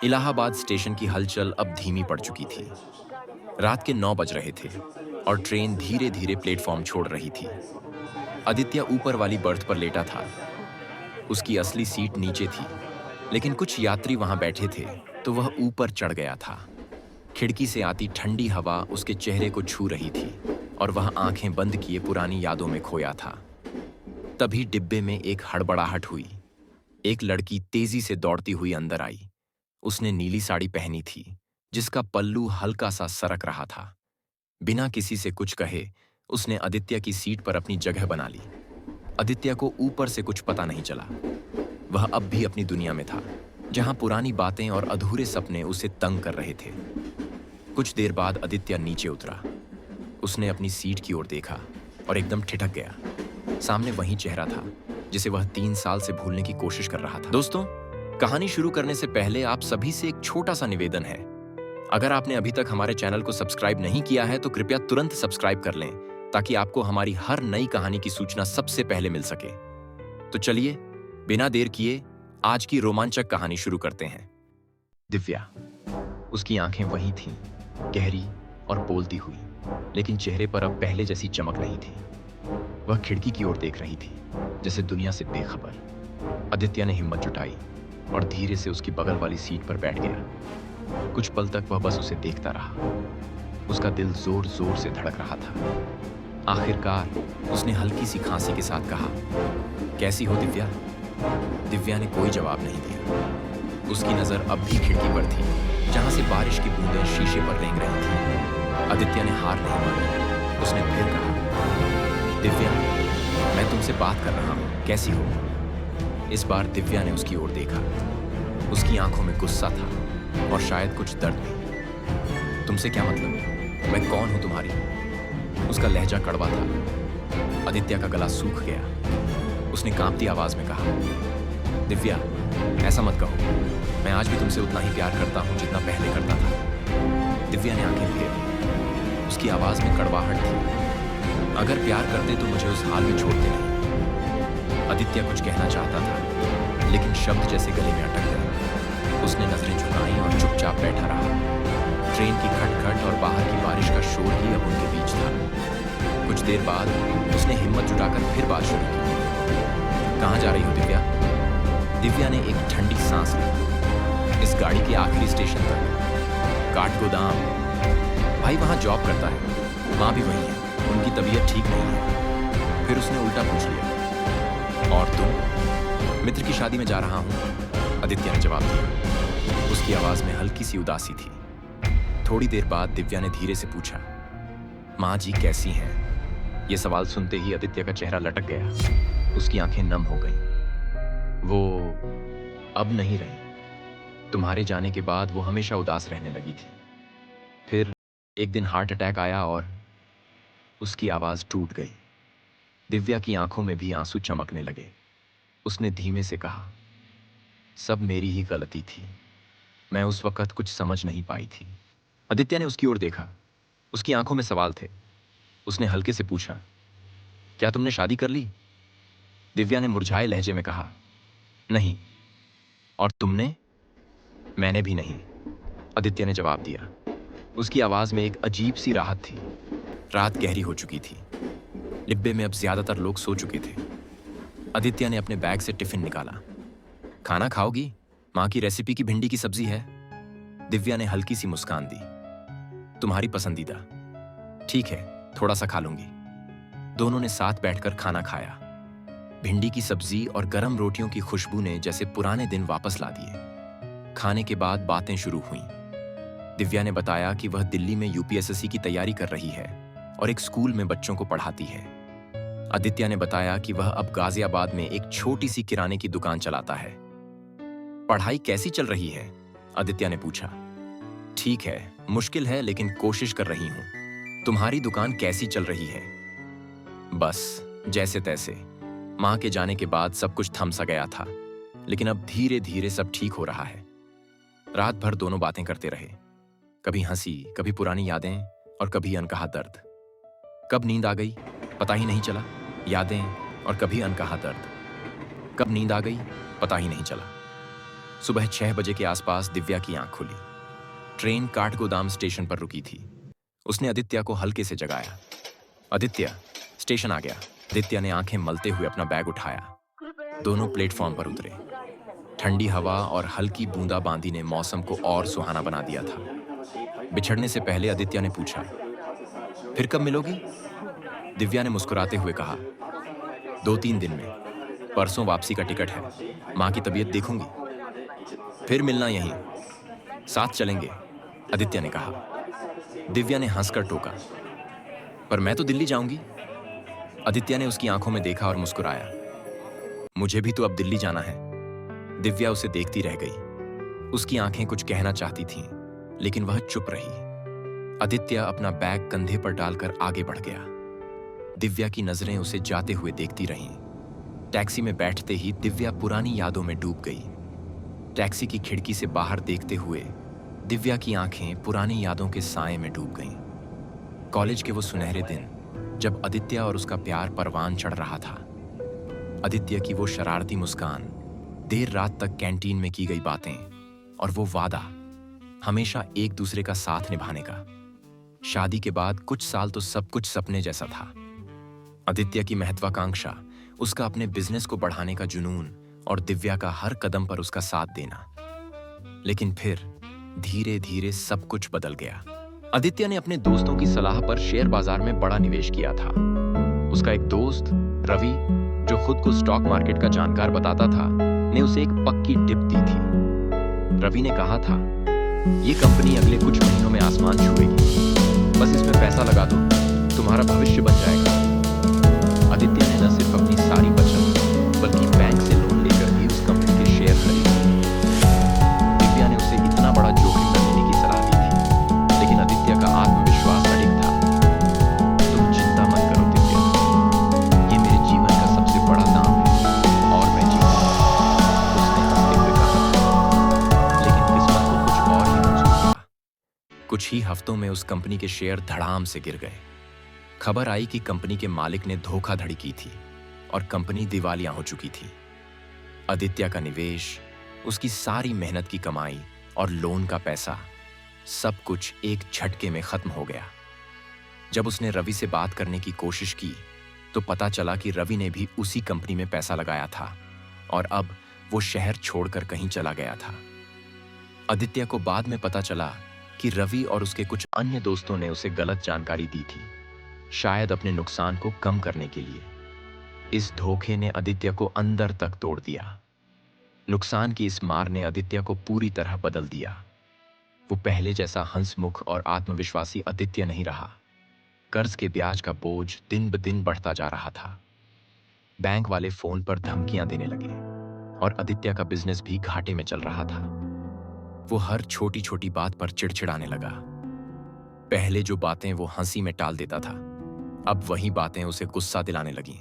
Allahabad station की हलचल अब धीमी पड़ चुकी थी। रात के 9 बज रहे थे और ट्रेन धीरे धीरे प्लेटफॉर्म छोड़ रही थी। आदित्य ऊपर वाली बर्थ पर लेटा था। उसकी असली सीट नीचे थी, लेकिन कुछ यात्री वहां बैठे थे तो वह ऊपर चढ़ गया था। खिड़की से आती ठंडी हवा उसके चेहरे को छू रही थी और वह आंखें बंद किए पुरानी यादों में खोया था। तभी डिब्बे में एक हड़बड़ाहट हुई। एक लड़की तेजी से दौड़ती हुई अंदर आई। उसने नीली साड़ी पहनी थी, जिसका पल्लू हल्का सा सरक रहा था। बिना किसी से कुछ कहे उसने आदित्य की सीट पर अपनी जगह बना ली। आदित्य को ऊपर से कुछ पता नहीं चला। वह अब भी अपनी दुनिया में था, जहां पुरानी बातें और अधूरे सपने उसे तंग कर रहे थे। कुछ देर बाद आदित्य नीचे उतरा। उसने अपनी सीट की ओर देखा और एकदम ठिठक गया। सामने वही चेहरा था जिसे वह 3 साल से भूलने की कोशिश कर रहा था। दोस्तों, कहानी शुरू करने से पहले आप सभी से एक छोटा सा निवेदन है। अगर आपने अभी तक हमारे चैनल को सब्सक्राइब नहीं किया है तो कृपया तुरंत सब्सक्राइब कर लें, ताकि आपको हमारी हर नई कहानी की सूचना सबसे पहले मिल सके। तो चलिए, बिना देर किए आज की रोमांचक कहानी शुरू करते हैं। दिव्या। उसकी आंखें वही थीं, गहरी और बोलती हुई, लेकिन चेहरे पर अब पहले जैसी चमक नहीं थी। वह खिड़की की ओर देख रही थी, जैसे दुनिया से बेखबर। आदित्य ने हिम्मत जुटाई और धीरे से उसकी बगल वाली सीट पर बैठ गया। कुछ पल तक वह बस उसे देखता रहा। उसका दिल जोर जोर से धड़क रहा था। आखिरकार उसने हल्की सी खांसी के साथ कहा, कैसी हो दिव्या? दिव्या ने कोई जवाब नहीं दिया। उसकी नजर अब भी खिड़की पर थी, जहां से बारिश की बूंदें शीशे पर रेंग रही थी। आदित्य ने हार नहीं मानी। उसने फिर कहा, दिव्या, मैं तुमसे बात कर रहा हूं, कैसी हो? इस बार दिव्या ने उसकी ओर देखा। उसकी आंखों में गुस्सा था और शायद कुछ दर्द भी। तुमसे क्या मतलब? मैं कौन हूं तुम्हारी? उसका लहजा कड़वा था। आदित्य का गला सूख गया। उसने कांपती आवाज में कहा, दिव्या, ऐसा मत कहो। मैं आज भी तुमसे उतना ही प्यार करता हूं जितना पहले करता था। दिव्या ने आंखें फेरी। उसकी आवाज में कड़वाहट थी। अगर प्यार करते तो मुझे उस हाल में छोड़ते नहीं। आदित्य कुछ कहना चाहता था, लेकिन शब्द जैसे गले में अटक गए। उसने नजरें झुकाई और चुपचाप बैठा रहा। ट्रेन की खटखट और बाहर की बारिश का शोर ही अब उनके बीच था। कुछ देर बाद उसने हिम्मत जुटाकर फिर बात शुरू की। कहाँ जा रही हो दिव्या? दिव्या ने एक ठंडी सांस ली। इस गाड़ी के आखिरी स्टेशन तक। काठगोदाम। भाई वहां जॉब करता है, माँ भी वही है, उनकी तबीयत ठीक नहीं है। फिर उसने उल्टा पूछ लिया, और तुम? मित्र की शादी में जा रहा हूं, आदित्य ने जवाब दिया। उसकी आवाज में हल्की सी उदासी थी। थोड़ी देर बाद दिव्या ने धीरे से पूछा, माँ जी कैसी हैं? यह सवाल सुनते ही आदित्य का चेहरा लटक गया। उसकी आंखें नम हो गईं। वो अब नहीं रही। तुम्हारे जाने के बाद वो हमेशा उदास रहने लगी थी। फिर एक दिन हार्ट अटैक आया और उसकी आवाज टूट गई। दिव्या की आंखों में भी आंसू चमकने लगे। उसने धीमे से कहा, सब मेरी ही गलती थी। मैं उस वक्त कुछ समझ नहीं पाई थी। आदित्य ने उसकी ओर देखा। उसकी आंखों में सवाल थे। उसने हल्के से पूछा, क्या तुमने शादी कर ली? दिव्या ने मुरझाए लहजे में कहा, नहीं। और तुमने? मैंने भी नहीं, आदित्य ने जवाब दिया। उसकी आवाज में एक अजीब सी राहत थी। रात गहरी हो चुकी थी। डिब्बे में अब ज्यादातर लोग सो चुके थे। आदित्य ने अपने बैग से टिफिन निकाला। खाना खाओगी? माँ की रेसिपी की भिंडी की सब्जी है। दिव्या ने हल्की सी मुस्कान दी। तुम्हारी पसंदीदा। ठीक है, थोड़ा सा खा लूंगी। दोनों ने साथ बैठकर खाना खाया। भिंडी की सब्जी और गरम रोटियों की खुशबू ने जैसे पुराने दिन वापस ला दिए। खाने के बाद बातें शुरू हुईं। दिव्या ने बताया कि वह दिल्ली में यूपीएसएससी की तैयारी कर रही है और एक स्कूल में बच्चों को पढ़ाती है। आदित्य ने बताया कि वह अब गाजियाबाद में एक छोटी सी किराने की दुकान चलाता है। पढ़ाई कैसी चल रही है? आदित्य ने पूछा। ठीक है, मुश्किल है लेकिन कोशिश कर रही हूं। तुम्हारी दुकान कैसी चल रही है? बस जैसे तैसे। मां के जाने के बाद सब कुछ थम सा गया था, लेकिन अब धीरे धीरे सब ठीक हो रहा है। रात भर दोनों बातें करते रहे। कभी हंसी, कभी पुरानी यादें और कभी अनकहा दर्द। कब नींद आ गई पता ही नहीं चला। यादें और कभी अनकहा दर्द। कब नींद आ गई पता ही नहीं चला। सुबह 6 बजे के आसपास दिव्या की आंख खुली। ट्रेन काठगोदाम स्टेशन पर रुकी थी। उसने आदित्य को हल्के से जगाया। आदित्य, स्टेशन आ गया। आदित्य ने आंखें मलते हुए अपना बैग उठाया। दोनों प्लेटफॉर्म पर उतरे। ठंडी हवा और हल्की बूंदाबांदी ने मौसम को और सुहाना बना दिया था। बिछड़ने से पहले आदित्य ने पूछा, फिर कब मिलोगी? दिव्या ने मुस्कुराते हुए कहा, 2-3 दिन में। परसों वापसी का टिकट है। माँ की तबीयत देखूंगी, फिर मिलना यहीं। साथ चलेंगे, आदित्य ने कहा। दिव्या ने हंसकर टोका, पर मैं तो दिल्ली जाऊंगी। आदित्य ने उसकी आंखों में देखा और मुस्कुराया। मुझे भी तो अब दिल्ली जाना है। दिव्या उसे देखती रह गई। उसकी आंखें कुछ कहना चाहती थीं, लेकिन वह चुप रही। आदित्य अपना बैग कंधे पर डालकर आगे बढ़ गया। दिव्या की नजरें उसे जाते हुए देखती रहीं। टैक्सी में बैठते ही दिव्या पुरानी यादों में डूब गई। टैक्सी की खिड़की से बाहर देखते हुए दिव्या की आंखें पुरानी यादों के साए में डूब गईं। कॉलेज के वो सुनहरे दिन, जब आदित्य और उसका प्यार परवान चढ़ रहा था। आदित्य की वो शरारती मुस्कान, देर रात तक कैंटीन में की गई बातें, और वो वादा, हमेशा एक दूसरे का साथ निभाने का। शादी के बाद कुछ साल तो सब कुछ सपने जैसा था। आदित्य की महत्वाकांक्षा, उसका अपने बिजनेस को बढ़ाने का जुनून और दिव्या का हर कदम पर उसका साथ देना। लेकिन फिर धीरे धीरे सब कुछ बदल गया। आदित्य ने अपने दोस्तों की सलाह पर शेयर बाजार में बड़ा निवेश किया था। उसका एक दोस्त रवि, जो खुद को स्टॉक मार्केट का जानकार बताता था, ने उसे एक पक्की टिप दी थी। रवि ने कहा था, ये कंपनी अगले कुछ महीनों में आसमान छुएगी। बस इसमें पैसा लगा दो, तुम्हारा भविष्य बन जाएगा। आदित्य ने न सिर्फ अपनी सारी बचत, बल्कि बैंक से लोन लेकर भी उस कंपनी के शेयर खरीदे। दिव्या ने उसे इतना बड़ा जोखिम न लेने की सलाह दी थी, लेकिन आदित्य का आत्मविश्वास अडिग था। तुम चिंता मत करो दिव्या, ये मेरे जीवन का सबसे बड़ा दाम है और मैं जीतूंगा, उसने हंसते हुए कहा। लेकिन किस्मत को कुछ और ही मंजूर था। कुछ ही हफ्तों में उस कंपनी के शेयर धड़ाम से गिर गए। खबर आई कि कंपनी के मालिक ने धोखाधड़ी की थी और कंपनी दिवालिया हो चुकी थी। आदित्य का निवेश, उसकी सारी मेहनत की कमाई और लोन का पैसा, सब कुछ एक झटके में खत्म हो गया। जब उसने रवि से बात करने की कोशिश की, तो पता चला कि रवि ने भी उसी कंपनी में पैसा लगाया था और अब वो शहर छोड़कर कहीं चला गया था। आदित्य को बाद में पता चला कि रवि और उसके कुछ अन्य दोस्तों ने उसे गलत जानकारी दी थी, शायद अपने नुकसान को कम करने के लिए। इस धोखे ने आदित्य को अंदर तक तोड़ दिया। नुकसान की इस मार ने आदित्य को पूरी तरह बदल दिया। वो पहले जैसा हंसमुख और आत्मविश्वासी आदित्य नहीं रहा। कर्ज के ब्याज का बोझ दिन ब दिन बढ़ता जा रहा था। बैंक वाले फोन पर धमकियां देने लगे और आदित्य का बिजनेस भी घाटे में चल रहा था। वो हर छोटी छोटी बात पर चिड़चिड़ाने लगा। पहले जो बातें वो हंसी में टाल देता था, अब वही बातें उसे गुस्सा दिलाने लगीं।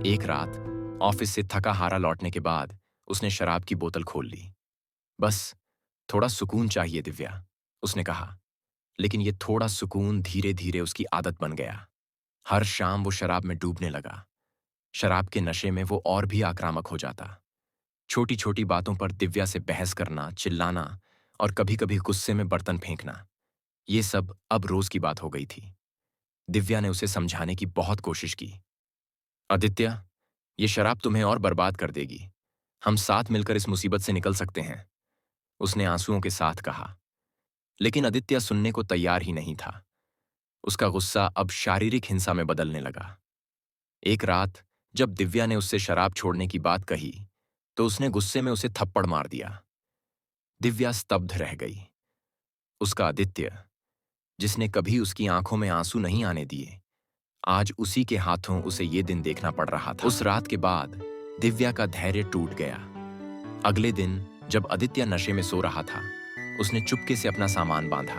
एक रात ऑफिस से थका हारा लौटने के बाद उसने शराब की बोतल खोल ली। बस थोड़ा सुकून चाहिए दिव्या, उसने कहा। लेकिन ये थोड़ा सुकून धीरे धीरे उसकी आदत बन गया। हर शाम वो शराब में डूबने लगा। शराब के नशे में वो और भी आक्रामक हो जाता। छोटी छोटी बातों पर दिव्या से बहस करना, चिल्लाना और कभी कभी गुस्से में बर्तन फेंकना, ये सब अब रोज की बात हो गई थी। दिव्या ने उसे समझाने की बहुत कोशिश की। आदित्य, ये शराब तुम्हें और बर्बाद कर देगी। हम साथ मिलकर इस मुसीबत से निकल सकते हैं, उसने आंसुओं के साथ कहा। लेकिन आदित्य सुनने को तैयार ही नहीं था। उसका गुस्सा अब शारीरिक हिंसा में बदलने लगा। एक रात जब दिव्या ने उससे शराब छोड़ने की बात कही, तो उसने गुस्से में उसे थप्पड़ मार दिया। दिव्या स्तब्ध रह गई। उसका आदित्य, जिसने कभी उसकी आंखों में आंसू नहीं आने दिए, आज उसी के हाथों उसे ये दिन देखना पड़ रहा था। उस रात के बाद दिव्या का धैर्य टूट गया। अगले दिन जब आदित्य नशे में सो रहा था, उसने चुपके से अपना सामान बांधा।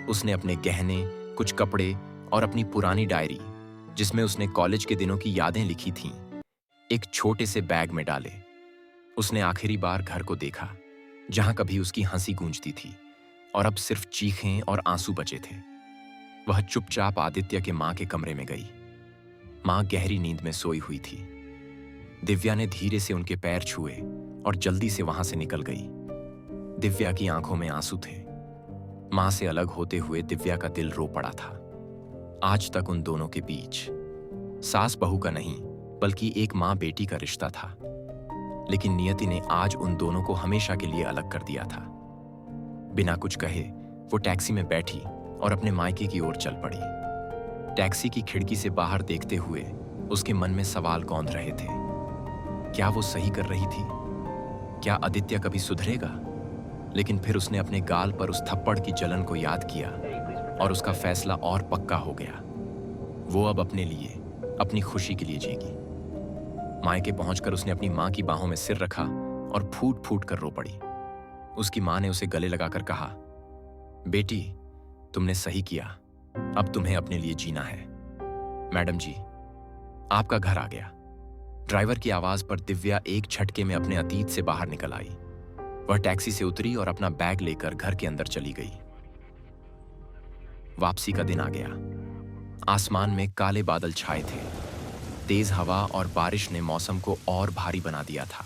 उसने अपने गहने, कुछ कपड़े और अपनी पुरानी डायरी, जिसमें उसने कॉलेज के दिनों की यादें लिखी थीं, एक छोटे से बैग में डाले। उसने आखिरी बार घर को देखा, जहां कभी उसकी हंसी गूंजती थी और अब सिर्फ चीखें और आंसू बचे थे। वह चुपचाप आदित्य के मां के कमरे में गई। मां गहरी नींद में सोई हुई थी। दिव्या ने धीरे से उनके पैर छुए और जल्दी से वहां से निकल गई। दिव्या की आंखों में आंसू थे। मां से अलग होते हुए दिव्या का दिल रो पड़ा था। आज तक उन दोनों के बीच सास बहू का नहीं बल्कि एक मां बेटी का रिश्ता था, लेकिन नियति ने आज उन दोनों को हमेशा के लिए अलग कर दिया था। बिना कुछ कहे वो टैक्सी में बैठी और अपने मायके की ओर चल पड़ी। टैक्सी की खिड़की से बाहर देखते हुए उसके मन में सवाल कौंध रहे थे। क्या वो सही कर रही थी? क्या आदित्य कभी सुधरेगा? लेकिन फिर उसने अपने गाल पर उस थप्पड़ की जलन को याद किया और उसका फैसला और पक्का हो गया। वो अब अपने लिए, अपनी खुशी के लिए जीगी। मायके पहुंचकर उसने अपनी मां की बाहों में सिर रखा और फूट फूट कर रो पड़ी। उसकी मां ने उसे गले लगाकर कहा, बेटी, तुमने सही किया। अब तुम्हें अपने लिए जीना है। मैडम जी, आपका घर आ गया। ड्राइवर की आवाज पर दिव्या एक झटके में अपने अतीत से बाहर निकल आई। वह टैक्सी से उतरी और अपना बैग लेकर घर के अंदर चली गई। वापसी का दिन आ गया। आसमान में काले बादल छाए थे। तेज हवा और बारिश ने मौसम को और भारी बना दिया था।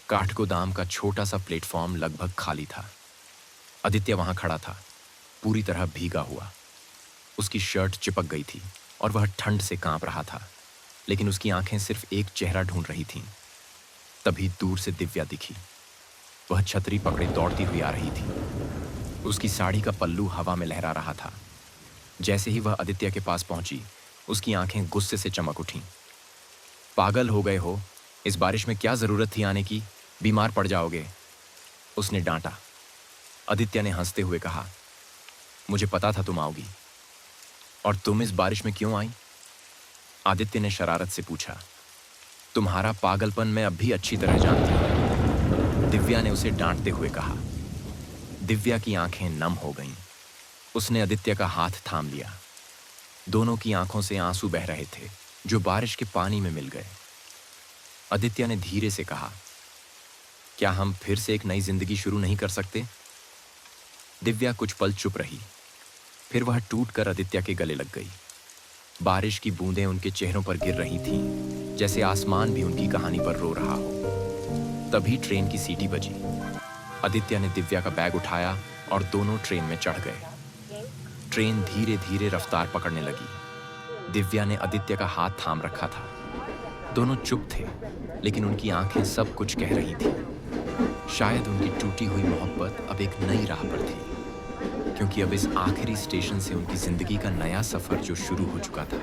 काठगोदाम का छोटा सा प्लेटफॉर्म लगभग खाली था। आदित्य वहां खड़ा था, पूरी तरह भीगा हुआ। उसकी शर्ट चिपक गई थी और वह ठंड से कांप रहा था, लेकिन उसकी आंखें सिर्फ एक चेहरा ढूंढ रही थीं। तभी दूर से दिव्या दिखी। वह छतरी पकड़े दौड़ती हुई आ रही थी। उसकी साड़ी का पल्लू हवा में लहरा रहा था। जैसे ही वह आदित्य के पास पहुंची, उसकी आंखें गुस्से से चमक उठीं। पागल हो गए हो? इस बारिश में क्या जरूरत थी आने की? बीमार पड़ जाओगे, उसने डांटा। आदित्य ने हंसते हुए कहा, मुझे पता था तुम आओगी। और तुम इस बारिश में क्यों आई? आदित्य ने शरारत से पूछा। तुम्हारा पागलपन मैं अब भी अच्छी तरह जानती हूं, दिव्या ने उसे डांटते हुए कहा। दिव्या की आंखें नम हो गईं। उसने आदित्य का हाथ थाम लिया। दोनों की आंखों से आंसू बह रहे थे, जो बारिश के पानी में मिल गए। आदित्य ने धीरे से कहा, क्या हम फिर से एक नई जिंदगी शुरू नहीं कर सकते? दिव्या कुछ पल चुप रही, फिर वह टूटकर आदित्य के गले लग गई। बारिश की बूंदें उनके चेहरों पर गिर रही थीं, जैसे आसमान भी उनकी कहानी पर रो रहा हो। तभी ट्रेन की सीटी बजी। आदित्य ने दिव्या का बैग उठाया और दोनों ट्रेन में चढ़ गए। ट्रेन धीरे धीरे रफ्तार पकड़ने लगी। दिव्या ने आदित्य का हाथ थाम रखा था। दोनों चुप थे, लेकिन उनकी आंखें सब कुछ कह रही थी। शायद उनकी टूटी हुई मोहब्बत अब एक नई राह पर थी, क्योंकि अब इस आखिरी स्टेशन से उनकी जिंदगी का नया सफर जो शुरू हो चुका था।